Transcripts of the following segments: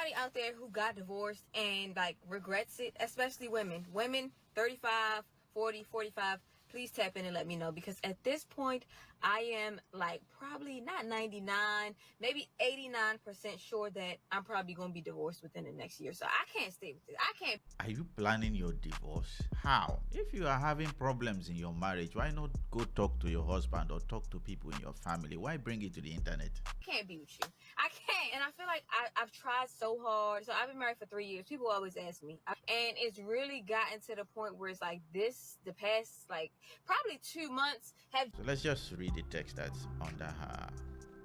anybody out there who got divorced and like regrets it, especially women, 35, 40, 45, please tap in and let me know, because at this point I am like probably not 99, maybe 89% sure that I'm probably going to be divorced within the next year. So I can't stay with this. I can't. Are you planning your divorce? How? If you are having problems in your marriage, why not go talk to your husband or talk to people in your family? Why bring it to the internet? Can't be with you. I can't. And I feel like I've tried so hard. So I've been married for 3 years. People always ask me. And it's really gotten to the point where it's like the past, like probably 2 months have. So let's just read the text that's under her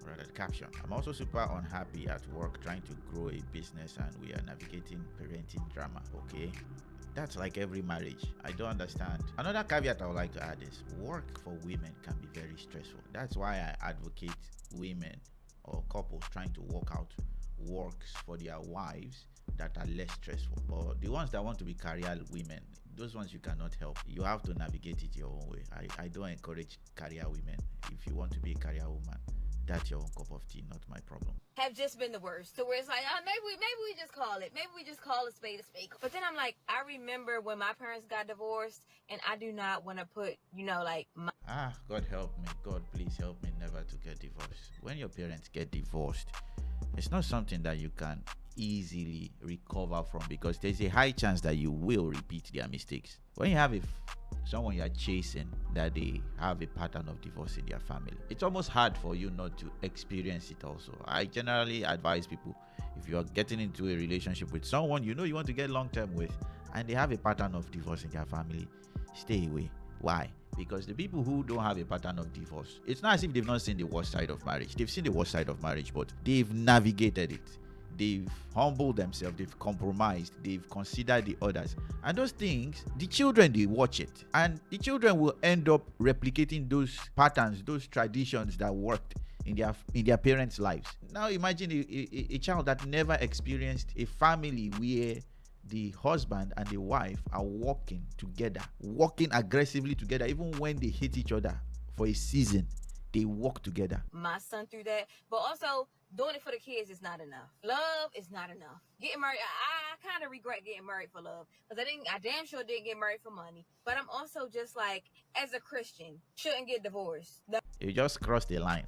rather caption. I'm also super unhappy at work trying to grow a business and we are navigating parenting drama. Okay. That's like every marriage. I don't understand. Another caveat I would like to add is work for women can be very stressful. That's why I advocate women or couples trying to work out works for their wives that are less stressful. But the ones that want to be career women, those ones you cannot help. You have to navigate it your own way. I don't encourage career women. If you want to be a career woman, that's your own cup of tea, not my problem. Have just been the worst. To where it's like, oh, maybe we just call it. Maybe we just call a spade a spade. But then I'm like, I remember when my parents got divorced, and I do not want to put, like God help me. God, please help me never to get divorced. When your parents get divorced, it's not something that you can easily recover from, because there's a high chance that you will repeat their mistakes. When you have someone you're chasing that they have a pattern of divorce in their family, it's almost hard for you not to experience it also. I generally advise people, if you are getting into a relationship with someone you want to get long term with and they have a pattern of divorce in their family, stay away. Why? Because the people who don't have a pattern of divorce, it's not as if they've not seen the worst side of marriage. They've seen the worst side of marriage, but they've navigated it. They've humbled themselves, they've compromised, they've considered the others. And those things, the children, they watch it. And the children will end up replicating those patterns, those traditions that worked in their parents' lives. Now imagine a child that never experienced a family where the husband and the wife are working together, working aggressively together, even when they hate each other for a season. They work together. My son through that, but also doing it for the kids is not enough. Love is not enough. Getting married, I kind of regret getting married for love, because I damn sure didn't get married for money. But I'm also just like, as a Christian, shouldn't get divorced. You just crossed the line.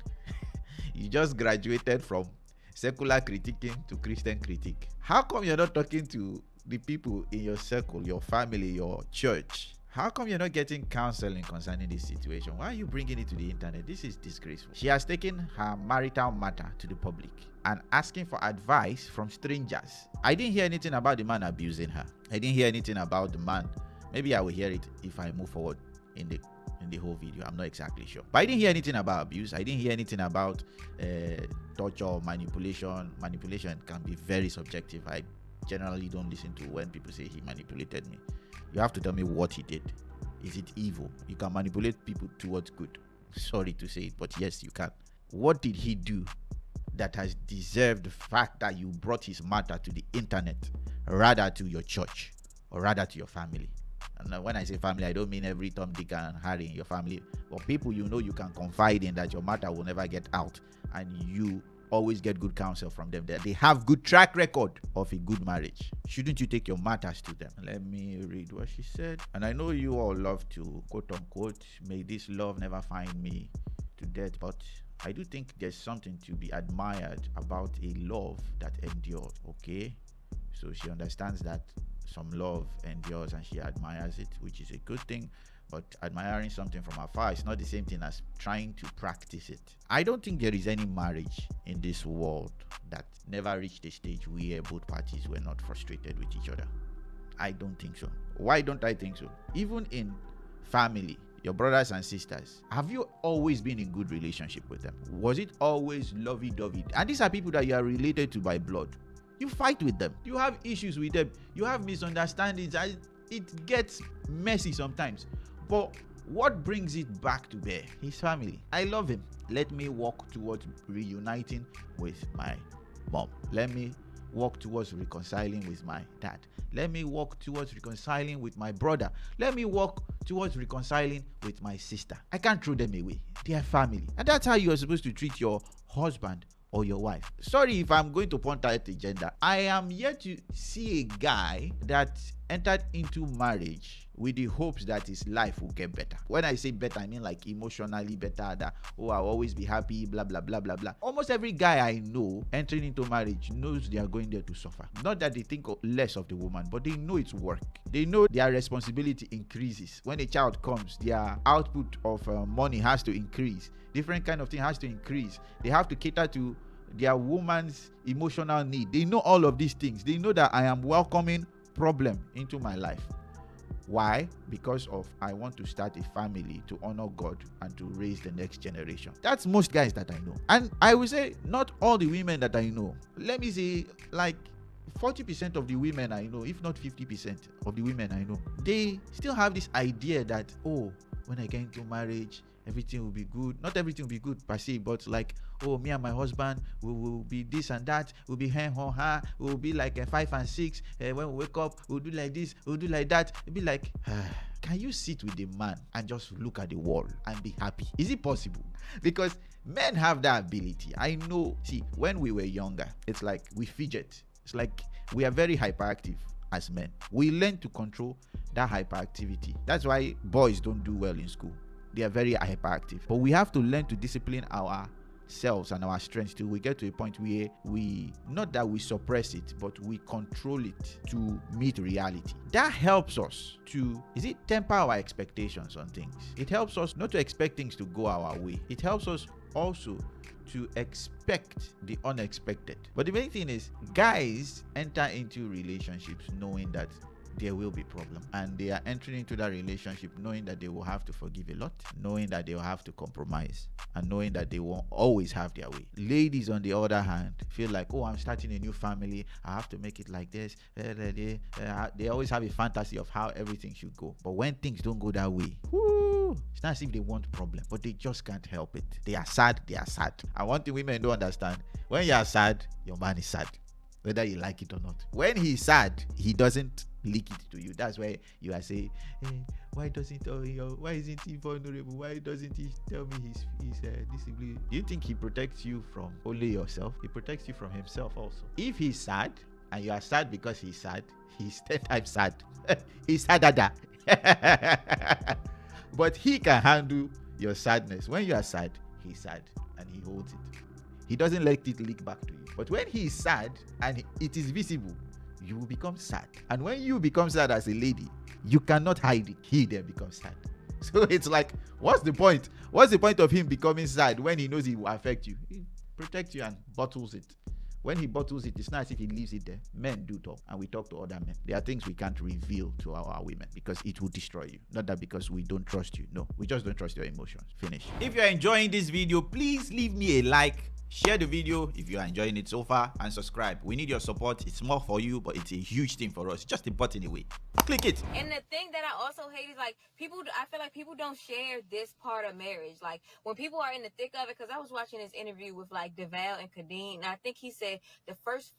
You just graduated from secular critiquing to Christian critique. How come you're not talking to the people in your circle, your family, your church? How come you're not getting counseling concerning this situation? Why are you bringing it to the internet? This is disgraceful. She has taken her marital matter to the public and asking for advice from strangers. I didn't hear anything about the man abusing her. I didn't hear anything about the man. Maybe I will hear it if I move forward in the whole video. I'm not exactly sure. But I didn't hear anything about abuse. I didn't hear anything about torture or manipulation. Manipulation can be very subjective. I generally don't listen to when people say he manipulated me. You have to tell me what he did. Is it evil? You can manipulate people towards good. Sorry to say it, but yes, you can. What did he do that has deserved the fact that you brought his matter to the internet rather to your church or rather to your family? And when I say family, I don't mean every Tom, Dick, and Harry in your family, but people you can confide in, that your matter will never get out, and you always get good counsel from them, that they have good track record of a good marriage. Shouldn't you take your matters to them? Let me read what she said. And I know you all love to quote unquote, may this love never find me to death, but I do think there's something to be admired about a love that endures. Okay, so she understands that some love endures and she admires it, which is a good thing. But admiring something from afar is not the same thing as trying to practice it. I don't think there is any marriage in this world that never reached a stage where both parties were not frustrated with each other. I don't think so. Why don't I think so? Even in family, your brothers and sisters, have you always been in good relationship with them? Was it always lovey-dovey? And these are people that you are related to by blood. You fight with them. You have issues with them. You have misunderstandings. It gets messy sometimes. But what brings it back to bear? His family. I love him. Let me walk towards reuniting with my mom. Let me walk towards reconciling with my dad. Let me walk towards reconciling with my brother. Let me walk towards reconciling with my sister. I can't throw them away. They are family. And that's how you're supposed to treat your husband or your wife. Sorry if I'm going to point out the gender. I am yet to see a guy that entered into marriage with the hopes that his life will get better. When I say better, I mean like emotionally better, that, oh, I'll always be happy, blah, blah, blah, blah, blah. Almost every guy I know entering into marriage knows they are going there to suffer. Not that they think less of the woman, but they know it's work. They know their responsibility increases. When a child comes, their output of money has to increase. Different kind of thing has to increase. They have to cater to their woman's emotional need. They know all of these things. They know that I am welcoming problem into my life. Why? Because of I want to start a family to honor God and to raise the next generation. That's most guys that I know. And I will say not all the women that I know. Let me say like 40% of the women I know, if not 50% of the women I know, they still have this idea that, oh, when I get into marriage, everything will be good. Not everything will be good per se, but like, oh, me and my husband will be this and that, we'll be we'll be like 5 and 6. When we wake up, we'll do like this, we'll do like that. It'll be like, can you sit with a man and just look at the wall and be happy? Is it possible? Because men have that ability. I know, see, when we were younger, it's like we fidget. It's like we are very hyperactive as men. We learn to control that hyperactivity. That's why boys don't do well in school. They are very hyperactive. But we have to learn to discipline ourselves and our strengths till we get to a point where we, not that we suppress it, but we control it to meet reality. That helps us to, temper our expectations on things. It helps us not to expect things to go our way. It helps us also to expect the unexpected. But the main thing is, guys enter into relationships knowing that there will be problem, and they are entering into that relationship knowing that they will have to forgive a lot, knowing that they will have to compromise, and knowing that they won't always have their way. Ladies, on the other hand, feel like, oh, I'm starting a new family, I have to make it like this. They always have a fantasy of how everything should go, but when things don't go that way, it's not as if they want problem, but they just can't help it. They are sad. And one thing women don't understand, when you are sad, your man is sad, whether you like it or not. When he's sad, he doesn't leak it to you. That's why you are saying, hey, why isn't he vulnerable? Why doesn't he tell me he's disciplined? Do you think he protects you from only yourself? He protects you from himself also. If he's sad and you are sad because he's sad, he's 10 times sad. He's sadada. But he can handle your sadness. When you are sad, he's sad and he holds it. He doesn't let it leak back to you. But when he is sad and it is visible, you will become sad. And when you become sad as a lady, you cannot hide it. He then becomes sad. So it's like, what's the point? What's the point of him becoming sad when he knows it will affect you? He protects you and bottles it. When he bottles it, it's not as if he leaves it there. Men do talk, and we talk to other men. There are things we can't reveal to our women because it will destroy you. Not that because we don't trust you. No, we just don't trust your emotions. Finish. If you're enjoying this video, please leave me a like. Share the video if you are enjoying it so far, and subscribe. We need your support. It's small for you, but it's a huge thing for us. Just a button away. Click it. And the thing that I also hate is, like, I feel like people don't share this part of marriage. Like, when people are in the thick of it, because I was watching this interview with, like, DeVal and Kadeen, and I think he said the first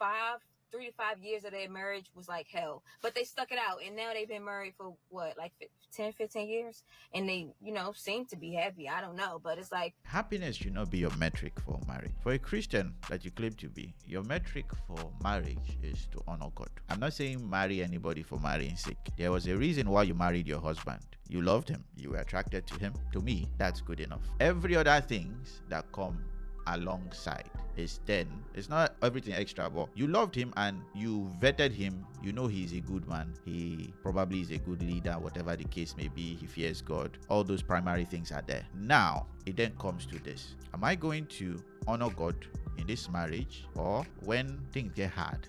3 to 5 years of their marriage was like hell, but they stuck it out, and now they've been married for what, like 10, 15 years, and they, seem to be happy. I don't know, but it's like, happiness should not be your metric for marriage. For a Christian that you claim to be, your metric for marriage is to honor God. I'm not saying marry anybody for marrying sake. There was a reason why you married your husband. You loved him, you were attracted to him. To me, that's good enough. Every other things that come alongside is then, it's not everything extra, but you loved him and you vetted him. You know he's a good man, he probably is a good leader, whatever the case may be, he fears God. All those primary things are there. Now it then comes to this: am I going to honor God in this marriage, or when things get hard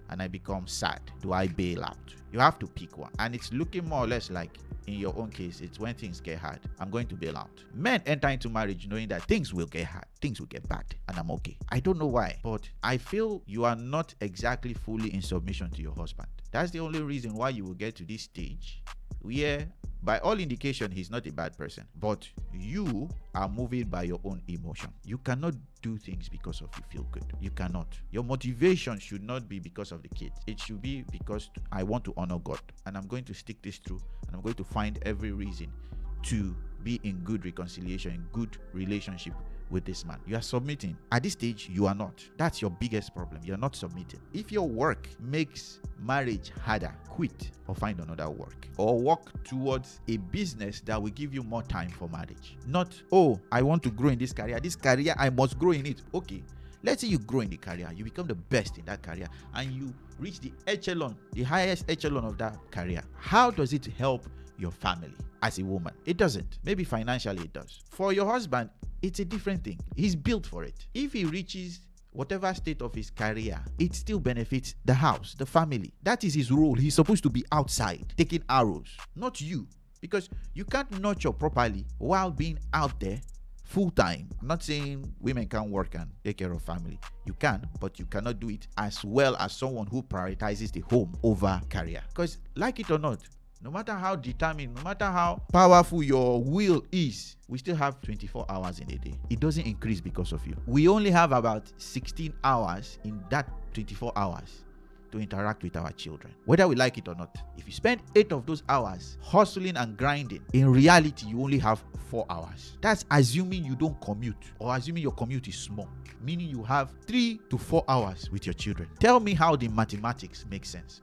and I become sad, do I bail out? You have to pick one, and it's looking more or less like, in your own case, it's when things get hard, I'm going to bail out. Men enter into marriage knowing that things will get hard, things will get bad, and I'm okay. I don't know why, but I feel you are not exactly fully in submission to your husband. That's the only reason why you will get to this stage where, by all indication, he's not a bad person, but you are moving by your own emotion. You cannot do things because of you feel good. You cannot. Your motivation should not be because of the kids. It should be because I want to honor God, and I'm going to stick this through, and I'm going to find every reason to be in good reconciliation, in good relationship with this man. You are submitting. At this stage, you are not. That's your biggest problem. You're not submitting. If your work makes marriage harder, quit or find another work, or work towards a business that will give you more time for marriage. Not, oh, I want to grow in this career. This career, I must grow in it. Okay. Let's say you grow in the career, you become the best in that career, and you reach the echelon, the highest echelon of that career. How does it help your family as a woman? It doesn't. Maybe financially it does. For your husband, it's a different thing. He's built for it. If he reaches whatever state of his career, it still benefits the house, the family. That is his role. He's supposed to be outside taking arrows, not you. Because you can't nurture properly while being out there full time. I'm not saying women can't work and take care of family. You can, but you cannot do it as well as someone who prioritizes the home over career. Because like it or not, no matter how determined, no matter how powerful your will is, we still have 24 hours in a day. It doesn't increase because of you. We only have about 16 hours in that 24 hours to interact with our children, whether we like it or not. If you spend 8 of those hours hustling and grinding, in reality you only have 4 hours. That's assuming you don't commute, or assuming your commute is small, meaning you have 3 to 4 hours with your children. Tell me how the mathematics makes sense.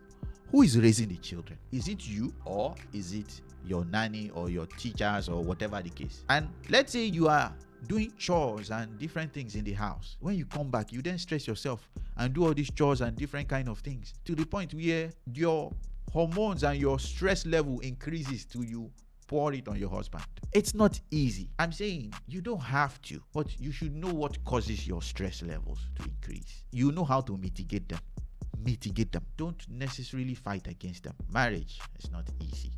Who is raising the children? Is it you, or is it your nanny or your teachers or whatever the case? And let's say you are doing chores and different things in the house. When you come back, you then stress yourself and do all these chores and different kind of things to the point where your hormones and your stress level increases till you pour it on your husband. It's not easy. I'm saying you don't have to, but you should know what causes your stress levels to increase. You know how to mitigate them. Don't necessarily fight against them. Marriage is not easy.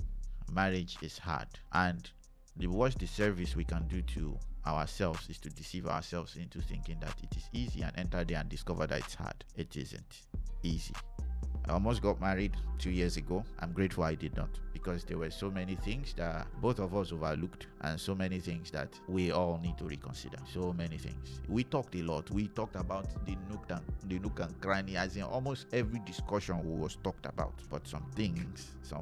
Marriage is hard, and the worst disservice we can do to ourselves is to deceive ourselves into thinking that it is easy and enter there and discover that it's hard. It isn't easy. I almost got married 2 years ago. I'm grateful I did not, because there were so many things that both of us overlooked, and so many things that we all need to reconsider. So many things. We talked a lot. We talked about the nook and cranny, as in almost every discussion was talked about. But some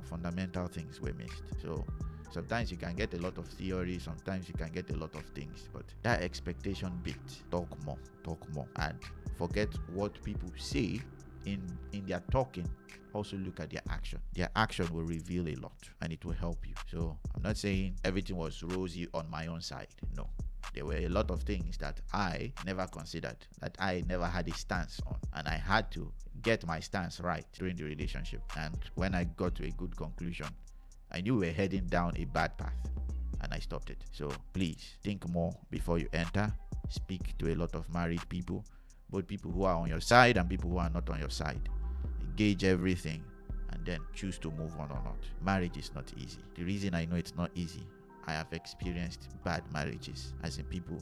fundamental things were missed. So sometimes you can get a lot of theory, sometimes you can get a lot of things, but that expectation bit, talk more, and forget what people say in their talking. Also look at their action. Their action will reveal a lot, and it will help you. So I'm not saying everything was rosy on my own side. No, there were a lot of things that I never considered, that I never had a stance on, and I had to get my stance right during the relationship. And when I got to a good conclusion, I knew we were heading down a bad path, and I stopped it. So please think more before you enter. Speak to a lot of married people, both people who are on your side and people who are not on your side. Gauge everything and then choose to move on or not. Marriage is not easy. The reason I know it's not easy, I have experienced bad marriages, as in people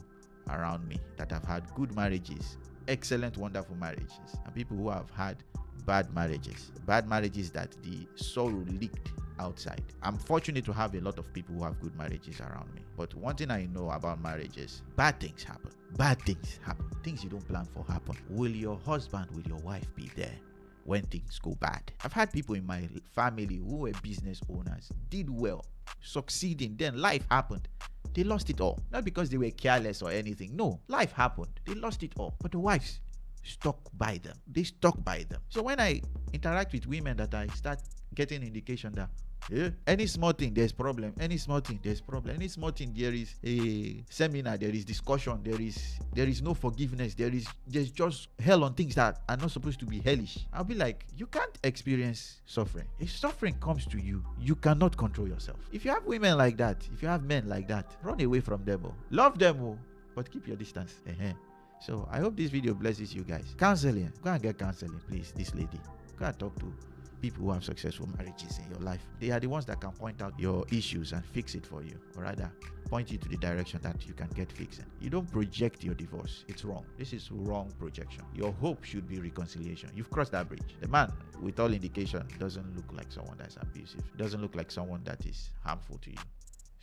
around me that have had good marriages, excellent, wonderful marriages, and people who have had bad marriages that the sorrow leaked outside. I'm fortunate to have a lot of people who have good marriages around me, but one thing I know about marriage is bad things happen. Things you don't plan for happen. Will your husband, will your wife be there when things go bad? I've had people in my family who were business owners, did well, succeeding, then life happened. They lost it all. Not because they were careless or anything. No, life happened. They lost it all. But the wives stuck by them. They stuck by them. So when I interact with women, that I start getting indication that any small thing there's problem, any small thing there is a seminar, there is discussion, there is no forgiveness, there's just hell on things that are not supposed to be hellish. I'll be like, you can't experience suffering. If suffering comes to you, you cannot control yourself. If you have women like that, if you have men like that, run away from them. Love them, but keep your distance. So I hope this video blesses you guys. Counseling, go and get counseling, please. This lady, go and talk to people who have successful marriages in your life. They are the ones that can point out your issues and fix it for you, or rather point you to the direction that you can get fixing. You don't project your divorce. It's wrong. This is wrong projection. Your hope should be reconciliation. You've crossed that bridge. The man, with all indication, doesn't look like someone that's abusive, doesn't look like someone that is harmful to you.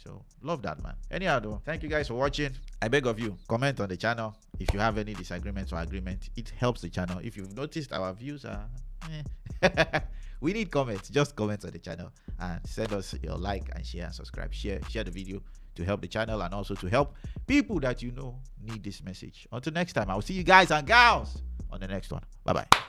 So love that man. Anyhow though, thank you guys for watching. I beg of you, comment on the channel if you have any disagreements or agreement. It helps the channel. If you've noticed our views are we need comments. Just comment on the channel and send us your like and share and subscribe. Share the video to help the channel and also to help people that you know need this message. Until next time, I'll see you guys and gals on the next one. Bye-bye.